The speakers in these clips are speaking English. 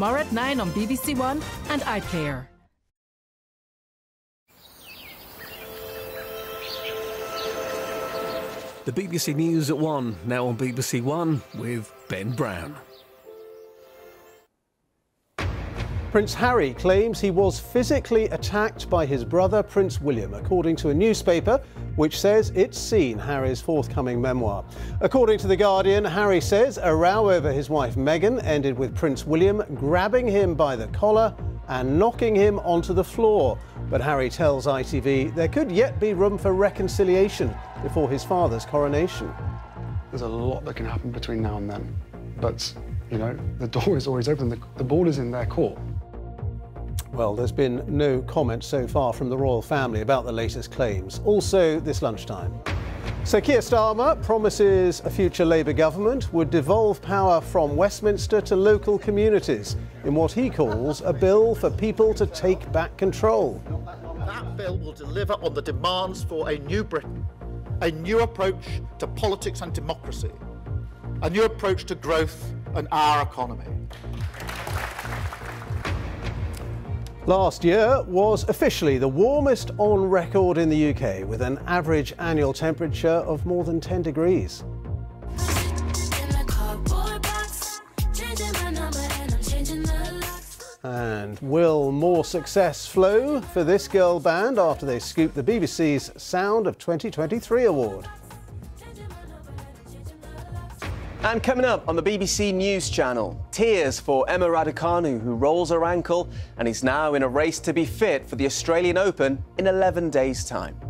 tomorrow at 9 on BBC One and iPlayer. The BBC News at 1, now on BBC One with Ben Brown. Prince Harry claims he was physically attacked by his brother Prince William, according to a newspaper which says it's seen Harry's forthcoming memoir. According to The Guardian, Harry says a row over his wife Meghan ended with Prince William grabbing him by the collar and knocking him onto the floor. But Harry tells ITV there could yet be room for reconciliation before his father's coronation. There's a lot that can happen between now and then, but, you know, the door is always open. The ball is in their court. Well, there's been no comment so far from the royal family about the latest claims. Also this lunchtime. So Keir Starmer promises a future Labour government would devolve power from Westminster to local communities in what he calls a bill for people to take back control. That bill will deliver on the demands for a new Britain, a new approach to politics and democracy, a new approach to growth and our economy. Last year was officially the warmest on record in the UK, with an average annual temperature of more than 10 degrees. And will more success flow for this girl band after they scooped the BBC's Sound of 2023 award? And coming up on the BBC News Channel, tears for Emma Raducanu, who rolls her ankle and is now in a race to be fit for the Australian Open in 11 days' time.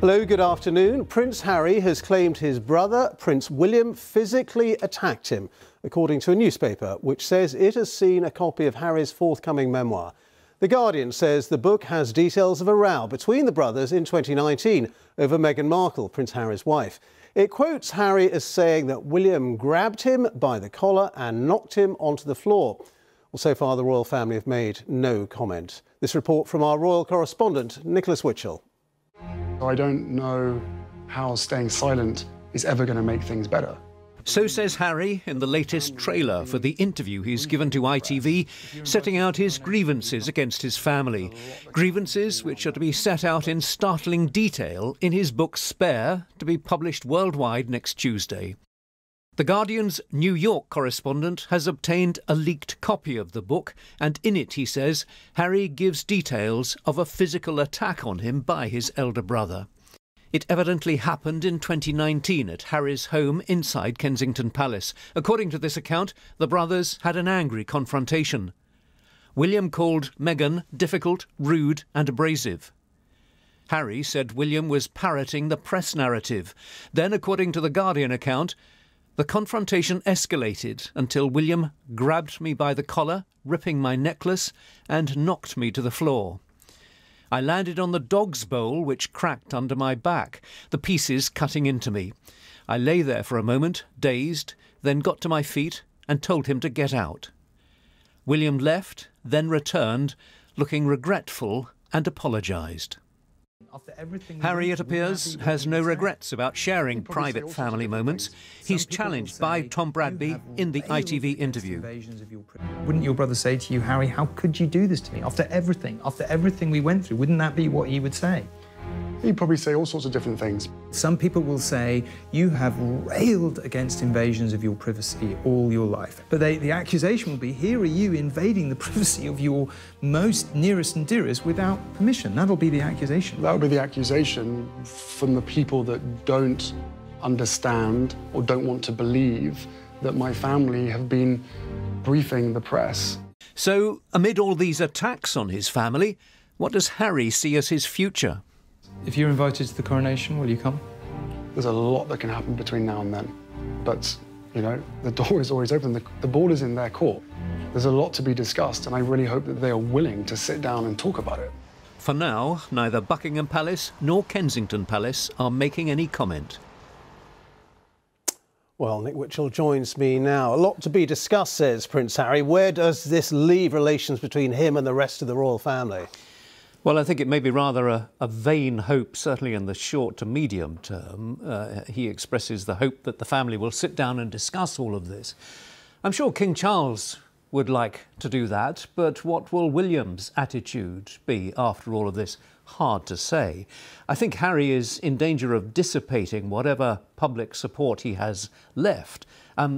Hello, good afternoon. Prince Harry has claimed his brother, Prince William, physically attacked him, according to a newspaper which says it has seen a copy of Harry's forthcoming memoir. The Guardian says the book has details of a row between the brothers in 2019 over Meghan Markle, Prince Harry's wife. It quotes Harry as saying that William grabbed him by the collar and knocked him onto the floor. Well, so far the royal family have made no comment. This report from our royal correspondent, Nicholas Witchell. I don't know how staying silent is ever going to make things better. So says Harry in the latest trailer for the interview he's given to ITV, setting out his grievances against his family. Grievances which are to be set out in startling detail in his book Spare, to be published worldwide next Tuesday. The Guardian's New York correspondent has obtained a leaked copy of the book, and in it, he says, Harry gives details of a physical attack on him by his elder brother. It evidently happened in 2019 at Harry's home inside Kensington Palace. According to this account, the brothers had an angry confrontation. William called Meghan difficult, rude and abrasive. Harry said William was parroting the press narrative. Then, according to the Guardian account, the confrontation escalated until William grabbed me by the collar, ripping my necklace, and knocked me to the floor. I landed on the dog's bowl, which cracked under my back, the pieces cutting into me. I lay there for a moment, dazed, then got to my feet and told him to get out. William left, then returned, looking regretful, and apologised. Harry, it appears, has no regrets about sharing private family moments. He's challenged by Tom Bradby in the ITV interview. Wouldn't your brother say to you, Harry, how could you do this to me? After everything we went through, wouldn't that be what he would say? He'd probably say all sorts of different things. Some people will say, you have railed against invasions of your privacy all your life. But the accusation will be, here are you invading the privacy of your most nearest and dearest without permission. That'll be the accusation. That would be the accusation from the people that don't understand or don't want to believe that my family have been briefing the press. So, amid all these attacks on his family, what does Harry see as his future? If you're invited to the coronation, will you come? There's a lot that can happen between now and then. But, you know, the door is always open. The ball is in their court. There's a lot to be discussed, and I really hope that they are willing to sit down and talk about it. For now, neither Buckingham Palace nor Kensington Palace are making any comment. Well, Nick Witchell joins me now. A lot to be discussed, says Prince Harry. Where does this leave relations between him and the rest of the royal family? Well, I think it may be rather a vain hope, certainly in the short to medium term. He expresses the hope that the family will sit down and discuss all of this. I'm sure King Charles would like to do that, but what will William's attitude be after all of this? Hard to say. I think Harry is in danger of dissipating whatever public support he has left.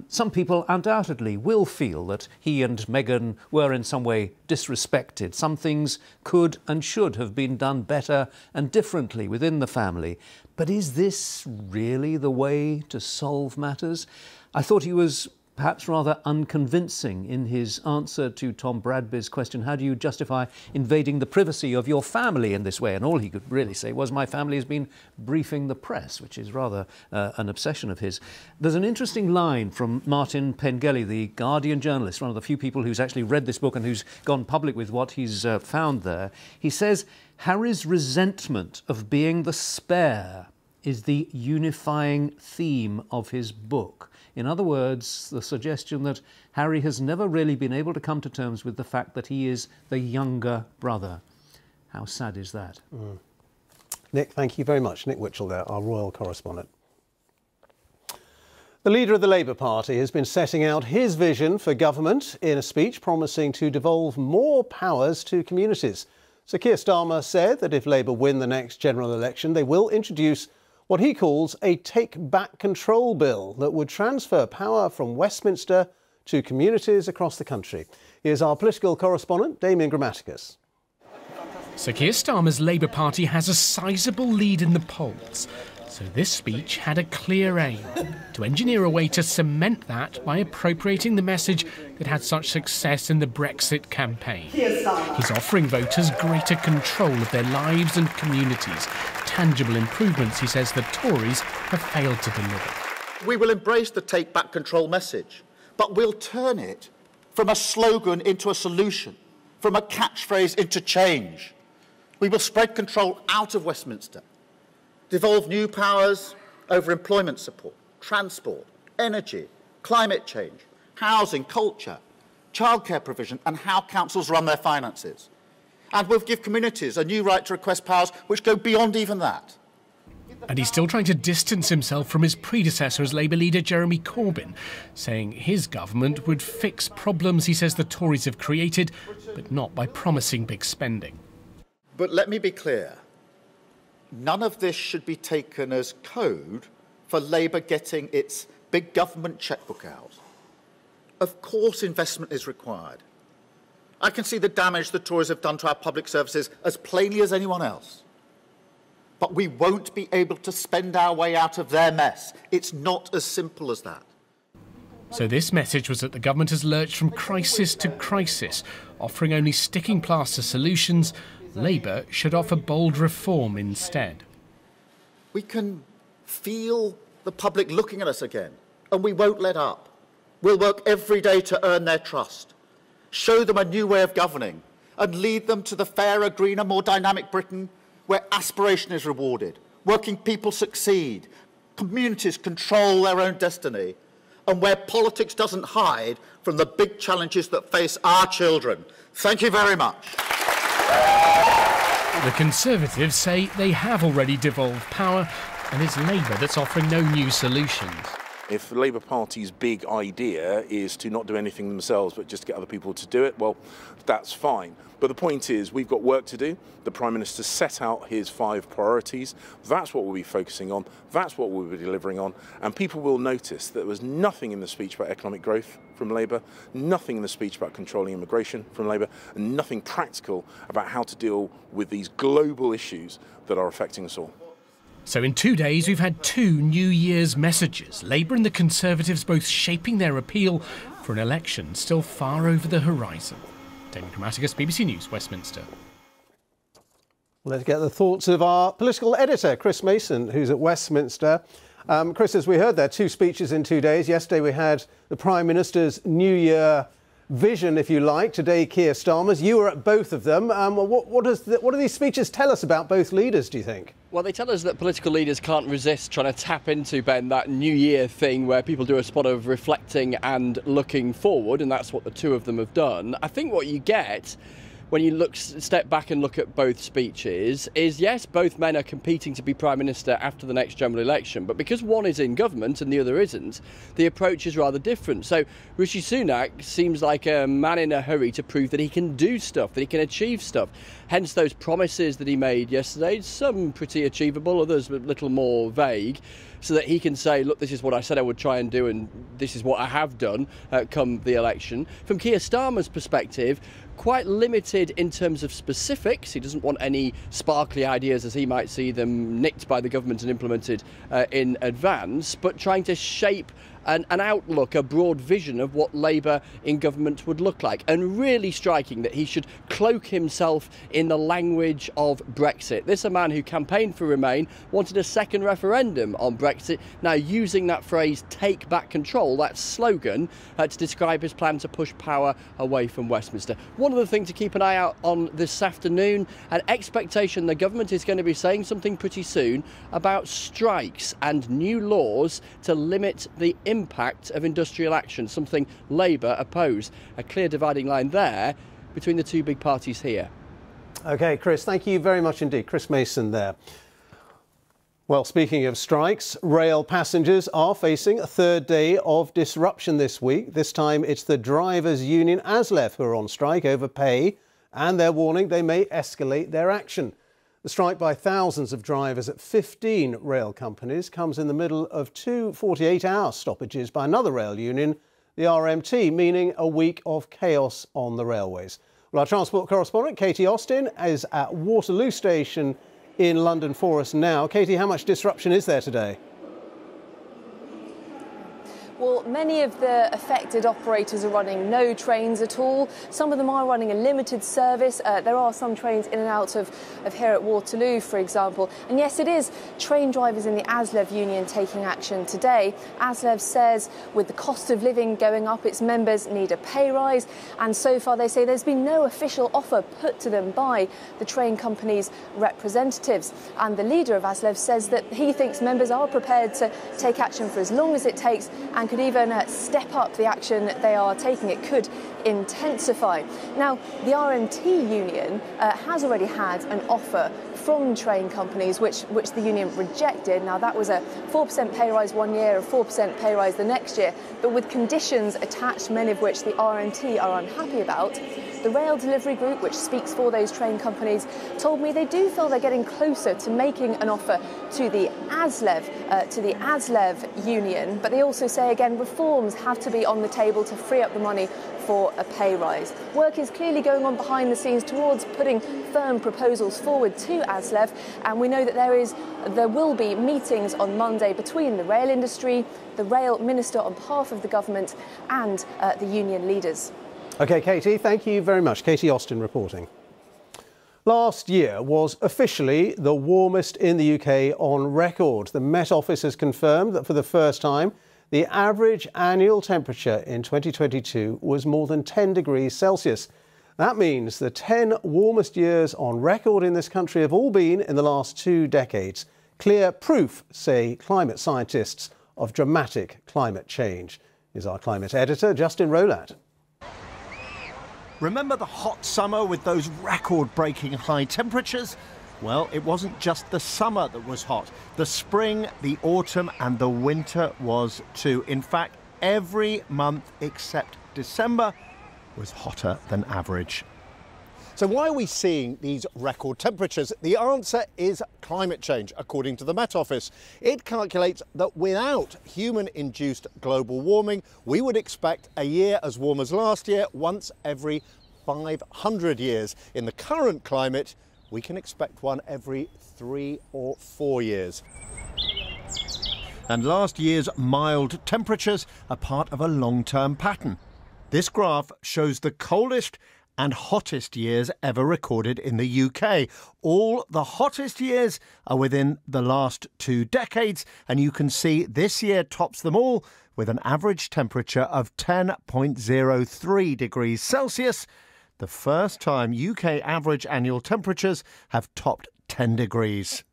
Some people undoubtedly will feel that he and Meghan were in some way disrespected. Some things could and should have been done better and differently within the family. But is this really the way to solve matters? I thought he was perhaps rather unconvincing in his answer to Tom Bradby's question, how do you justify invading the privacy of your family in this way? And all he could really say was, my family has been briefing the press, which is rather an obsession of his. There's an interesting line from Martin Pengelly, the Guardian journalist, one of the few people who's actually read this book and who's gone public with what he's found there. He says, Harry's resentment of being the spare is the unifying theme of his book. In other words, the suggestion that Harry has never really been able to come to terms with the fact that he is the younger brother. How sad is that? Nick, thank you very much. Nick Witchell there, our royal correspondent. The leader of the Labour Party has been setting out his vision for government in a speech promising to devolve more powers to communities. Sir Keir Starmer said that if Labour win the next general election, they will introduce what he calls a take-back control bill that would transfer power from Westminster to communities across the country. Here's our political correspondent, Damien Grammaticus. Sir Keir Starmer's Labour Party has a sizable lead in the polls, so this speech had a clear aim, to engineer a way to cement that by appropriating the message that had such success in the Brexit campaign. He's offering voters greater control of their lives and communities, tangible improvements, he says, the Tories have failed to deliver. We will embrace the take back control message, but we'll turn it from a slogan into a solution, from a catchphrase into change. We will spread control out of Westminster, devolve new powers over employment support, transport, energy, climate change, housing, culture, childcare provision and how councils run their finances. And we'll give communities a new right to request powers which go beyond even that. And he's still trying to distance himself from his predecessor as Labour leader Jeremy Corbyn, saying his government would fix problems he says the Tories have created, but not by promising big spending. But let me be clear, none of this should be taken as code for Labour getting its big government chequebook out. Of course investment is required. I can see the damage the Tories have done to our public services as plainly as anyone else. But we won't be able to spend our way out of their mess. It's not as simple as that. So this message was that the government has lurched from crisis to crisis, offering only sticking plaster solutions. Labour should offer bold reform instead. We can feel the public looking at us again, and we won't let up. We'll work every day to earn their trust, show them a new way of governing, and lead them to the fairer, greener, more dynamic Britain where aspiration is rewarded, working people succeed, communities control their own destiny, and where politics doesn't hide from the big challenges that face our children. Thank you very much. The Conservatives say they have already devolved power, and it's Labour that's offering no new solutions. If the Labour Party's big idea is to not do anything themselves but just get other people to do it, well, that's fine. But the point is, we've got work to do. The Prime Minister set out his 5 priorities. That's what we'll be focusing on. That's what we'll be delivering on. And people will notice that there was nothing in the speech about economic growth from Labour, nothing in the speech about controlling immigration from Labour, and nothing practical about how to deal with these global issues that are affecting us all. So in 2 days, we've had 2 New Year's messages. Labour and the Conservatives both shaping their appeal for an election still far over the horizon. Damien Grammaticus, BBC News, Westminster. Let's get the thoughts of our political editor, Chris Mason, who's at Westminster. Chris, as we heard there, 2 speeches in 2 days. Yesterday we had the Prime Minister's New Year vision, if you like. Today, Keir Starmer's. You were at both of them. What do these speeches tell us about both leaders, do you think? Well, they tell us that political leaders can't resist trying to tap into, Ben, that New Year thing where people do a spot of reflecting and looking forward, and that's what the two of them have done. I think what you get when you step back and look at both speeches is, yes, both men are competing to be Prime Minister after the next general election, but because one is in government and the other isn't, the approach is rather different. So Rishi Sunak seems like a man in a hurry to prove that he can do stuff, that he can achieve stuff. Hence those promises that he made yesterday, some pretty achievable, others a little more vague, so that he can say, look, this is what I said I would try and do, and this is what I have done come the election. From Keir Starmer's perspective, quite limited in terms of specifics. He doesn't want any sparkly ideas as he might see them nicked by the government and implemented in advance, but trying to shape an outlook, a broad vision of what Labour in government would look like. And really striking that he should cloak himself in the language of Brexit. This is a man who campaigned for Remain, wanted a second referendum on Brexit, now using that phrase, take back control, that slogan, to describe his plan to push power away from Westminster. One of the things to keep an eye out on this afternoon, an expectation the government is going to be saying something pretty soon about strikes and new laws to limit the impact of industrial action, something Labour oppose. A clear dividing line there between the two big parties here. OK, Chris, thank you very much indeed. Chris Mason there. Well, speaking of strikes, rail passengers are facing a third day of disruption this week. This time it's the drivers' union ASLEF who are on strike over pay, and they're warning they may escalate their action. The strike by thousands of drivers at 15 rail companies comes in the middle of two 48-hour stoppages by another rail union, the RMT, meaning a week of chaos on the railways. Well, our transport correspondent, Katie Austin, is at Waterloo Station in London for us now. Katie, how much disruption is there today? Well, many of the affected operators are running no trains at all. Some of them are running a limited service. There are some trains in and out of here at Waterloo, for example. And yes, it is train drivers in the ASLEF union taking action today. ASLEF says with the cost of living going up, its members need a pay rise. And so far, they say there's been no official offer put to them by the train company's representatives. And the leader of ASLEF says that he thinks members are prepared to take action for as long as it takes, and could even step up the action they are taking. It could intensify. Now, the RMT union has already had an offer from train companies, which the union rejected. Now, that was a 4% pay rise one year, a 4% pay rise the next year, but with conditions attached, many of which the RMT are unhappy about. The rail delivery group, which speaks for those train companies, told me they do feel they're getting closer to making an offer to the ASLEF union, but they also say, again, reforms have to be on the table to free up the money for a pay rise. Work is clearly going on behind the scenes towards putting firm proposals forward to ASLEF, and we know that there will be meetings on Monday between the rail industry, the rail minister on behalf of the government, and the union leaders. OK, Katie, thank you very much. Katie Austin reporting. Last year was officially the warmest in the UK on record. The Met Office has confirmed that for the first time, the average annual temperature in 2022 was more than 10 degrees Celsius. That means the 10 warmest years on record in this country have all been in the last 2 decades. Clear proof, say climate scientists, of dramatic climate change. Here's our climate editor, Justin Rowlatt. Remember the hot summer with those record-breaking high temperatures? Well, it wasn't just the summer that was hot. The spring, the autumn and the winter was too. In fact, every month except December was hotter than average. So why are we seeing these record temperatures? The answer is climate change, according to the Met Office. It calculates that without human-induced global warming, we would expect a year as warm as last year once every 500 years. In the current climate, we can expect one every 3 or 4 years. And last year's mild temperatures are part of a long-term pattern. This graph shows the coldest and hottest years ever recorded in the UK. All the hottest years are within the last 2 decades, and you can see this year tops them all with an average temperature of 10.03 degrees Celsius, the first time UK average annual temperatures have topped 10 degrees.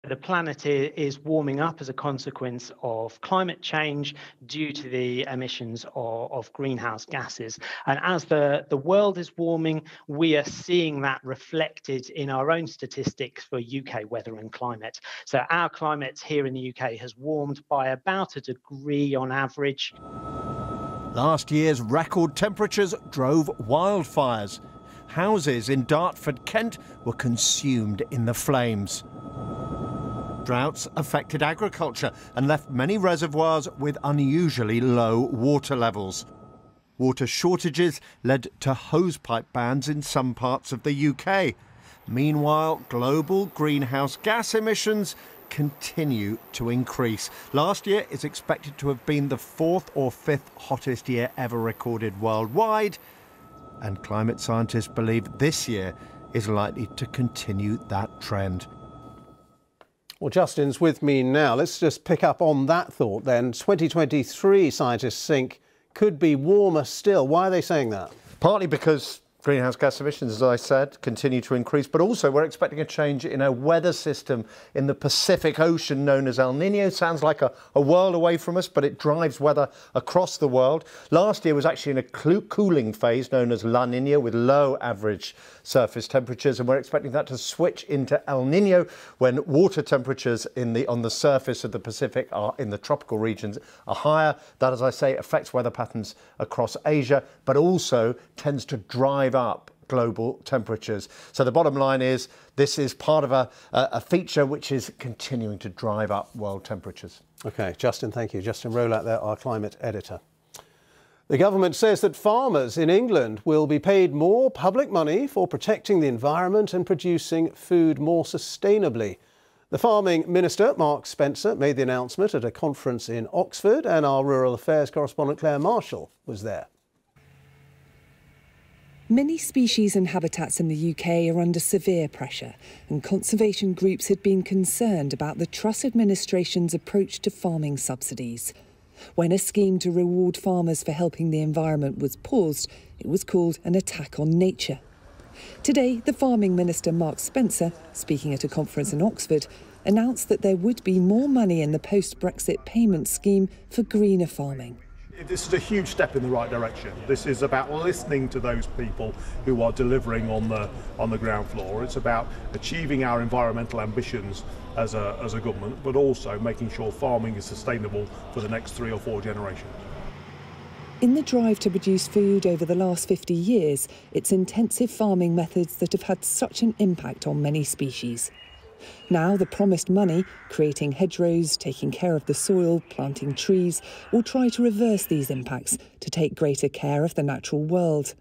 The planet is warming up as a consequence of climate change due to the emissions of greenhouse gases. And as the world is warming, we are seeing that reflected in our own statistics for UK weather and climate. So our climate here in the UK has warmed by about 1 degree on average. Last year's record temperatures drove wildfires. Houses in Dartford, Kent were consumed in the flames. Droughts affected agriculture and left many reservoirs with unusually low water levels. Water shortages led to hosepipe bans in some parts of the UK. Meanwhile, global greenhouse gas emissions continue to increase. Last year is expected to have been the 4th or 5th hottest year ever recorded worldwide, and climate scientists believe this year is likely to continue that trend. Well, Justin's with me now. Let's just pick up on that thought then. 2023, scientists think, could be warmer still. Why are they saying that? Partly because greenhouse gas emissions, as I said, continue to increase, but also we're expecting a change in a weather system in the Pacific Ocean known as El Nino. Sounds like a world away from us, but it drives weather across the world. Last year was actually in a cooling phase known as La Nina, with low average surface temperatures, and we're expecting that to switch into El Nino when water temperatures on the surface of the Pacific in the tropical regions are higher. That, as I say, affects weather patterns across Asia, but also tends to drive up global temperatures. So the bottom line is this is part of a feature which is continuing to drive up world temperatures. OK, Justin, thank you. Justin Rowlatt there, our climate editor. The government says that farmers in England will be paid more public money for protecting the environment and producing food more sustainably. The farming minister, Mark Spencer, made the announcement at a conference in Oxford, and our rural affairs correspondent Claire Marshall was there. Many species and habitats in the UK are under severe pressure, and conservation groups had been concerned about the Truss administration's approach to farming subsidies. When a scheme to reward farmers for helping the environment was paused, it was called an attack on nature. Today, the farming minister, Mark Spencer, speaking at a conference in Oxford, announced that there would be more money in the post-Brexit payment scheme for greener farming. This is a huge step in the right direction. This is about listening to those people who are delivering on the ground floor. It's about achieving our environmental ambitions as a government, but also making sure farming is sustainable for the next 3 or 4 generations. In the drive to produce food over the last 50 years, it's intensive farming methods that have had such an impact on many species. Now the promised money, creating hedgerows, taking care of the soil, planting trees, will try to reverse these impacts to take greater care of the natural world.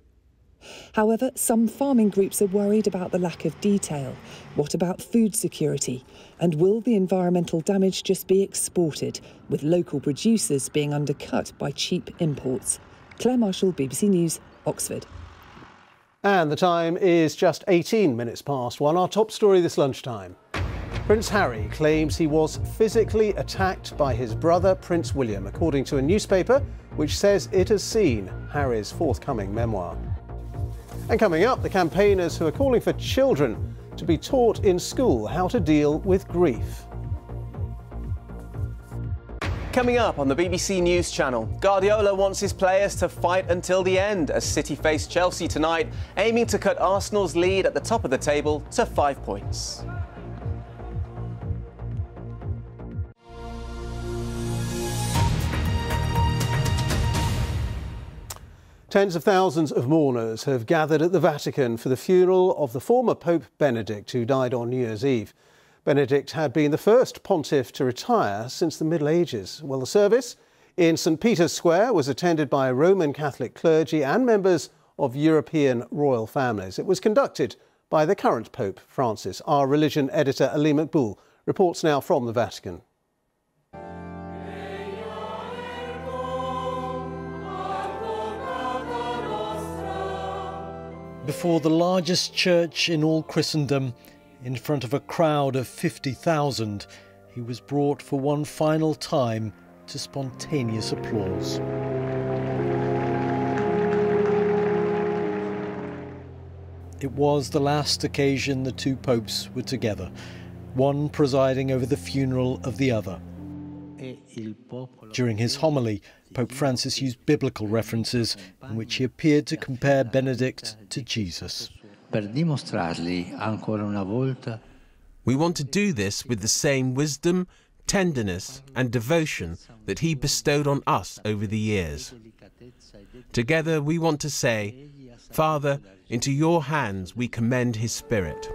However, some farming groups are worried about the lack of detail. What about food security? And will the environmental damage just be exported, with local producers being undercut by cheap imports? Claire Marshall, BBC News, Oxford. And the time is just 18 minutes past 1. Our top story this lunchtime. Prince Harry claims he was physically attacked by his brother, Prince William, according to a newspaper which says it has seen Harry's forthcoming memoir. And coming up, the campaigners who are calling for children to be taught in school how to deal with grief. Coming up on the BBC News Channel, Guardiola wants his players to fight until the end as City face Chelsea tonight, aiming to cut Arsenal's lead at the top of the table to 5 points. Tens of thousands of mourners have gathered at the Vatican for the funeral of the former Pope Benedict, who died on New Year's Eve. Benedict had been the first pontiff to retire since the Middle Ages. Well, the service in St. Peter's Square was attended by Roman Catholic clergy and members of European royal families. It was conducted by the current Pope Francis. Our religion editor Ali Makboul reports now from the Vatican. Before the largest church in all Christendom, in front of a crowd of 50,000, he was brought for one final time to spontaneous applause. It was the last occasion the two popes were together, one presiding over the funeral of the other. During his homily, Pope Francis used biblical references in which he appeared to compare Benedict to Jesus. We want to do this with the same wisdom, tenderness and devotion that he bestowed on us over the years. Together we want to say, Father, into your hands we commend his spirit.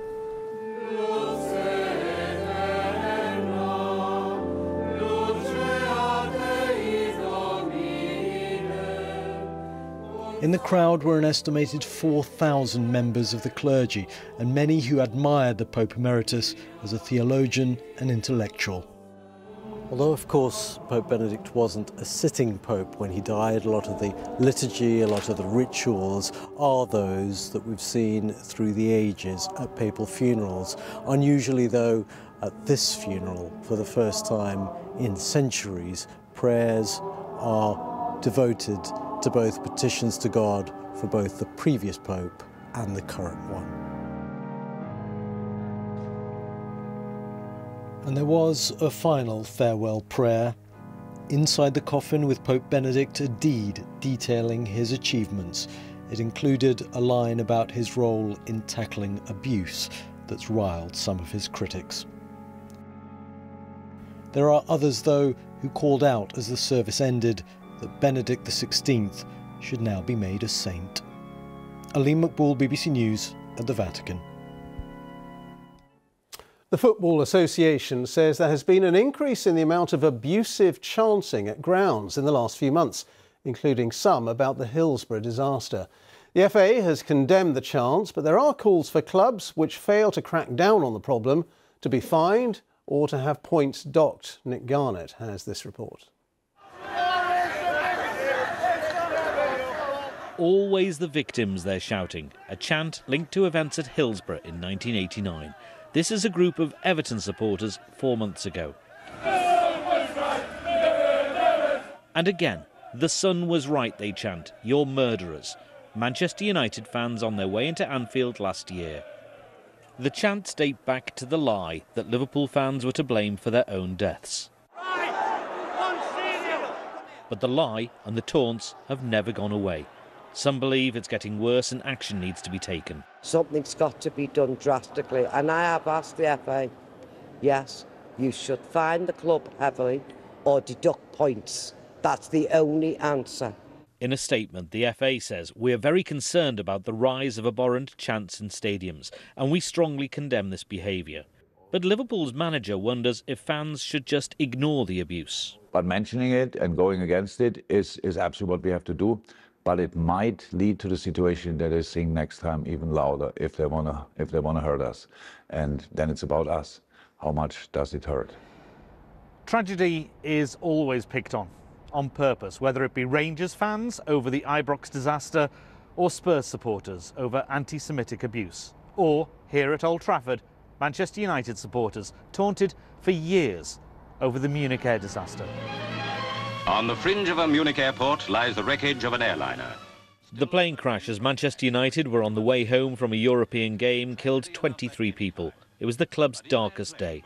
In the crowd were an estimated 4,000 members of the clergy and many who admired the Pope Emeritus as a theologian and intellectual. Although, of course, Pope Benedict wasn't a sitting pope when he died, a lot of the liturgy, a lot of the rituals are those that we've seen through the ages at papal funerals. Unusually, though, at this funeral, for the first time in centuries, prayers are devoted to both petitions to God for both the previous Pope and the current one. And there was a final farewell prayer. Inside the coffin with Pope Benedict, a deed detailing his achievements. It included a line about his role in tackling abuse that's riled some of his critics. There are others, though, who called out as the service ended that Benedict XVI should now be made a saint. Aline McBall, BBC News at the Vatican. The Football Association says there has been an increase in the amount of abusive chanting at grounds in the last few months, including some about the Hillsborough disaster. The FA has condemned the chants, but there are calls for clubs which fail to crack down on the problem to be fined or to have points docked. Nick Garnett has this report. Always the victims, they're shouting, a chant linked to events at Hillsborough in 1989. This is a group of Everton supporters 4 months ago. And again, the sun was right, they chant, you're murderers. Manchester United fans on their way into Anfield last year. The chants date back to the lie that Liverpool fans were to blame for their own deaths. But the lie and the taunts have never gone away. Some believe it's getting worse and action needs to be taken. Something's got to be done drastically, and I have asked the FA, yes, you should fine the club heavily or deduct points. That's the only answer. In a statement, the FA says, "We are very concerned about the rise of abhorrent chants in stadiums, and we strongly condemn this behaviour." But Liverpool's manager wonders if fans should just ignore the abuse. But mentioning it and going against it is absolutely what we have to do. But it might lead to the situation that they sing next time even louder if they wanna hurt us, and then it's about us. How much does it hurt? Tragedy is always picked on purpose, whether it be Rangers fans over the Ibrox disaster, or Spurs supporters over anti-Semitic abuse, or here at Old Trafford, Manchester United supporters taunted for years over the Munich air disaster. On the fringe of a Munich airport lies the wreckage of an airliner. The plane crash as Manchester United were on the way home from a European game killed 23 people. It was the club's darkest day.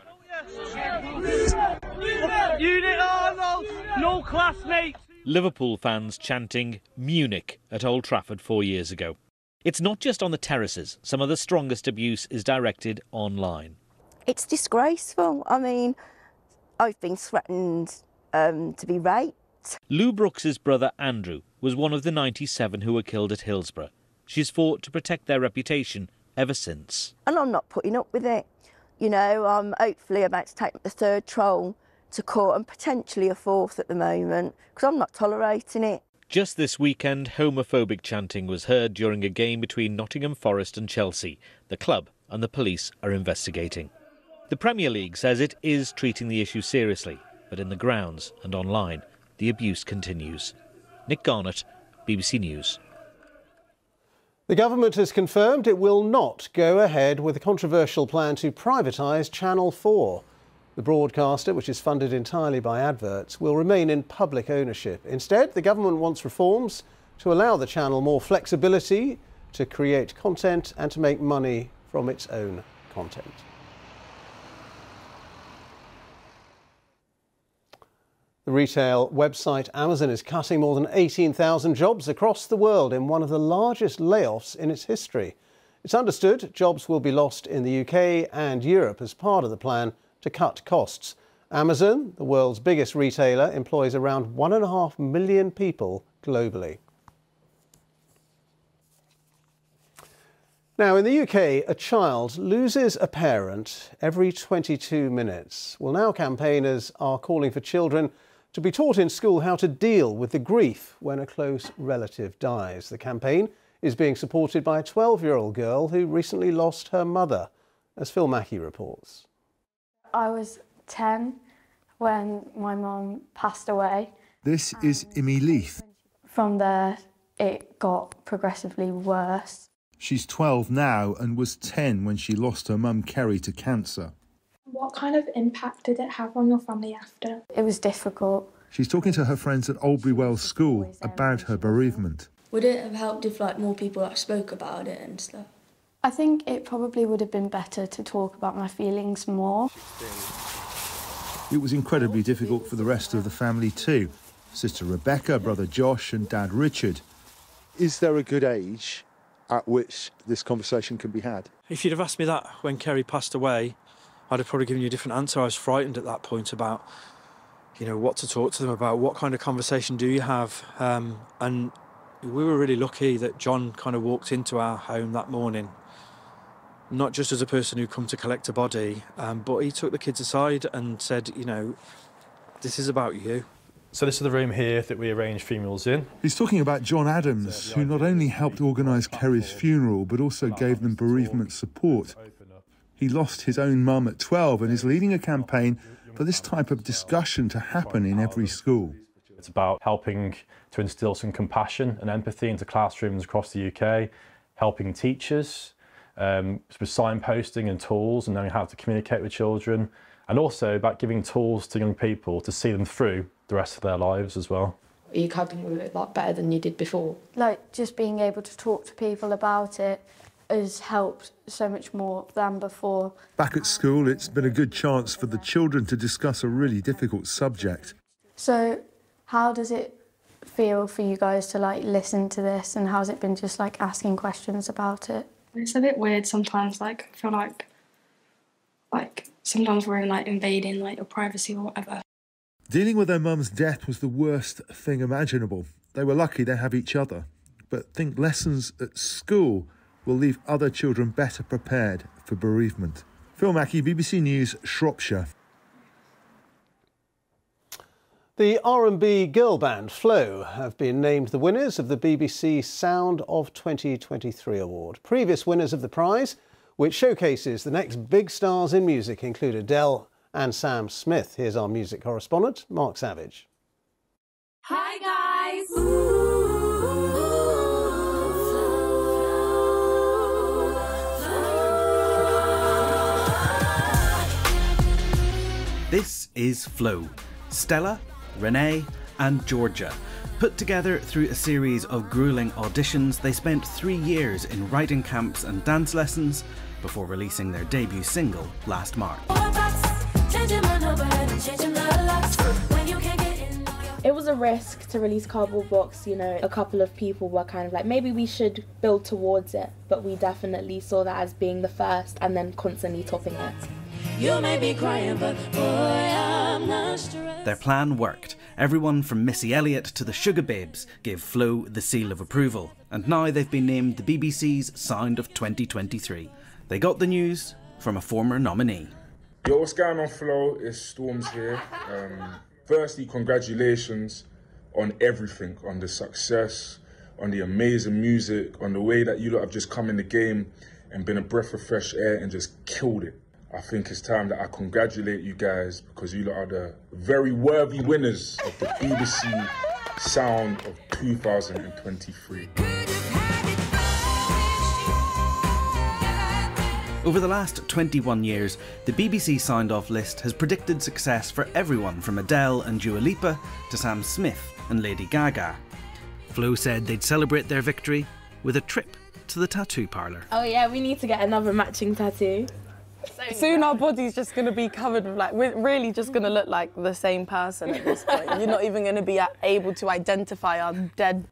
No classmates! Liverpool fans chanting Munich at Old Trafford 4 years ago. It's not just on the terraces. Some of the strongest abuse is directed online. It's disgraceful. I mean, I've been threatened to be raped. Lou Brooks's brother Andrew was one of the 97 who were killed at Hillsborough. She's fought to protect their reputation ever since. And I'm not putting up with it. You know, I'm hopefully about to take the third trial to court and potentially a fourth at the moment, because I'm not tolerating it. Just this weekend, homophobic chanting was heard during a game between Nottingham Forest and Chelsea. The club and the police are investigating. The Premier League says it is treating the issue seriously, but in the grounds and online, the abuse continues. Nick Garnett, BBC News. The government has confirmed it will not go ahead with a controversial plan to privatise Channel 4. The broadcaster, which is funded entirely by adverts, will remain in public ownership. Instead, the government wants reforms to allow the channel more flexibility to create content and to make money from its own content. The retail website Amazon is cutting more than 18,000 jobs across the world in one of the largest layoffs in its history. It's understood jobs will be lost in the UK and Europe as part of the plan to cut costs. Amazon, the world's biggest retailer, employs around 1.5 million people globally. Now, in the UK, a child loses a parent every 22 minutes. Well, now campaigners are calling for children to be taught in school how to deal with the grief when a close relative dies. The campaign is being supported by a 12-year-old girl who recently lost her mother, as Phil Mackey reports. I was 10 when my mum passed away. This is Imi Leith. From there, it got progressively worse. She's 12 now and was 10 when she lost her mum Kerry to cancer. What kind of impact did it have on your family after? It was difficult. She's talking to her friends at Albury Wells School about her bereavement. Would it have helped if more people spoke about it and stuff? I think it probably would have been better to talk about my feelings more. It was incredibly difficult for the rest of the family too. Sister Rebecca, brother Josh and dad Richard. Is there a good age at which this conversation can be had? If you'd have asked me that when Kerry passed away, I'd have probably given you a different answer. I was frightened at that point about, what to talk to them about, what kind of conversation do you have? And we were really lucky that John kind of walked into our home that morning, not just as a person who'd come to collect a body, but he took the kids aside and said, this is about you. So this is the room here that we arranged funerals in. He's talking about John Adams, who not only helped organise Kerry's funeral, but also gave them bereavement support. He lost his own mum at 12 and is leading a campaign for this type of discussion to happen in every school. It's about helping to instil some compassion and empathy into classrooms across the UK, helping teachers with signposting and tools and knowing how to communicate with children, and also about giving tools to young people to see them through the rest of their lives as well. Are you coping with it better than you did before? Just being able to talk to people about it has helped so much more than before. Back at school, it's been a good chance for the children to discuss a really difficult subject. So how does it feel for you guys to listen to this, and how's it been just asking questions about it? It's a bit weird sometimes. I feel like sometimes we're invading your privacy or whatever. Dealing with their mum's death was the worst thing imaginable. They were lucky they have each other, but think lessons at school will leave other children better prepared for bereavement. Phil Mackey, BBC News, Shropshire. The R&B girl band Flow have been named the winners of the BBC Sound of 2023 award. Previous winners of the prize, which showcases the next big stars in music, include Adele and Sam Smith. Here's our music correspondent, Mark Savage. Hi guys! This is Flow. Stella, Renee and Georgia. Put together through a series of gruelling auditions, they spent 3 years in writing camps and dance lessons before releasing their debut single last March. It was a risk to release Cardboard Box. A couple of people were kind of maybe we should build towards it, but we definitely saw that as being the first and then constantly topping it. You may be crying, but boy, I'm not stressed. Their plan worked. Everyone from Missy Elliott to the Sugar Babes gave Flow the seal of approval, and now they've been named the BBC's Sound of 2023. They got the news from a former nominee. Yo, what's going on, Flo? It's Storms here. Firstly, congratulations on everything, on the success, on the amazing music, on the way that you lot have just come in the game and been a breath of fresh air and just killed it. I think it's time that I congratulate you guys because you lot are the very worthy winners of the BBC Sound of 2023. Over the last 21 years, the BBC signed-off list has predicted success for everyone from Adele and Dua Lipa to Sam Smith and Lady Gaga. Flo said they'd celebrate their victory with a trip to the tattoo parlour. Oh yeah, we need to get another matching tattoo. Soon our body's just going to be covered with, like, we're really just going to look like the same person at this point. You're not even going to be able to identify our dead.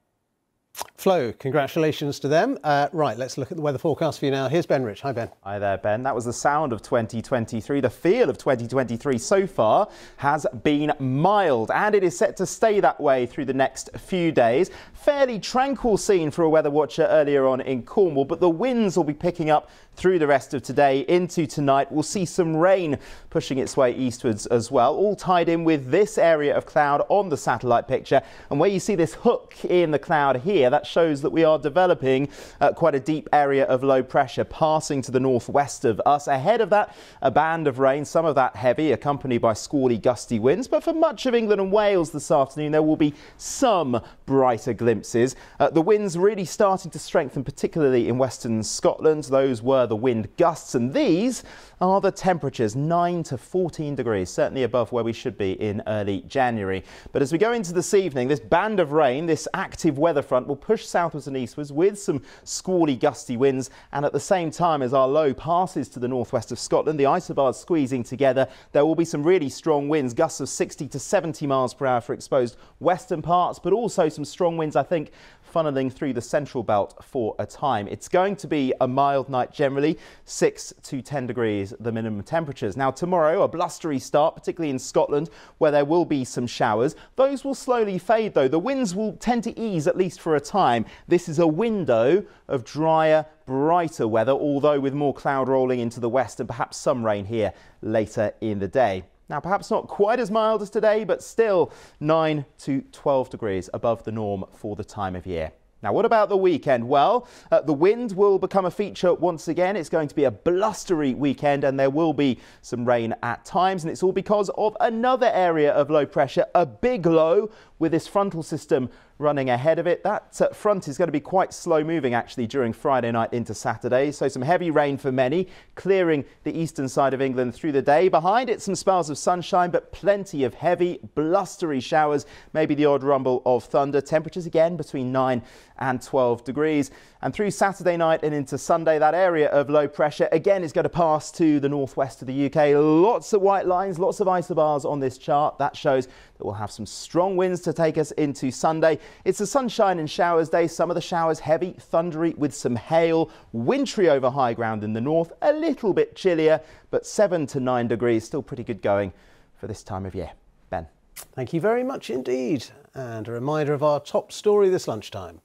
Flo, congratulations to them. Right, let's look at the weather forecast for you now. Here's Ben Rich. Hi, Ben. Hi there, Ben. That was the sound of 2023. The feel of 2023 so far has been mild, and it is set to stay that way through the next few days. Fairly tranquil scene for a weather watcher earlier on in Cornwall, but the winds will be picking up through the rest of today into tonight. We'll see some rain pushing its way eastwards as well, all tied in with this area of cloud on the satellite picture. And where you see this hook in the cloud here, that shows that we are developing quite a deep area of low pressure passing to the northwest of us. Ahead of that, a band of rain, some of that heavy, accompanied by squally gusty winds. But for much of England and Wales this afternoon, there will be some brighter glimpses. The winds really starting to strengthen, particularly in western Scotland. Those were the wind gusts, and these are the temperatures, 9 to 14 degrees, certainly above where we should be in early January. But as we go into this evening, this band of rain, this active weather front will push southwards and eastwards with some squally gusty winds, and at the same time as our low passes to the northwest of Scotland, the isobars squeezing together, there will be some really strong winds, gusts of 60 to 70 miles per hour for exposed western parts, but also some strong winds, I think, funneling through the central belt for a time. It's going to be a mild night generally, 6 to 10 degrees the minimum temperatures. Now tomorrow, a blustery start, particularly in Scotland, where there will be some showers. Those will slowly fade though. The winds will tend to ease at least for a time. This is a window of drier, brighter weather, although with more cloud rolling into the west and perhaps some rain here later in the day. Now, perhaps not quite as mild as today, but still 9 to 12 degrees above the norm for the time of year. Now, what about the weekend? Well, the wind will become a feature once again. It's going to be a blustery weekend and there will be some rain at times. And it's all because of another area of low pressure, a big low with this frontal system running ahead of it. That front is going to be quite slow moving actually during Friday night into Saturday. So some heavy rain for many, clearing the eastern side of England through the day. Behind it, some spells of sunshine, but plenty of heavy, blustery showers, maybe the odd rumble of thunder. Temperatures again between 9 and 12 degrees. And through Saturday night and into Sunday, that area of low pressure again is going to pass to the northwest of the UK. Lots of white lines, lots of isobars on this chart. That shows that we'll have some strong winds to take us into Sunday. It's a sunshine and showers day. Some of the showers heavy, thundery with some hail, wintry over high ground in the north, a little bit chillier, but 7 to 9 degrees, still pretty good going for this time of year. Ben. Thank you very much indeed. And a reminder of our top story this lunchtime.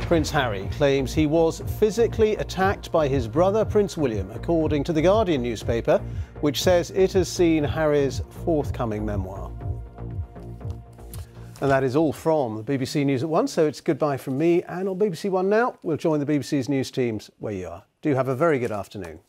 Prince Harry claims he was physically attacked by his brother Prince William, according to the Guardian newspaper, which says it has seen Harry's forthcoming memoir. And that is all from the BBC News at 1, so it's goodbye from me. And on BBC One now, we'll join the BBC's news teams where you are. Do have a very good afternoon.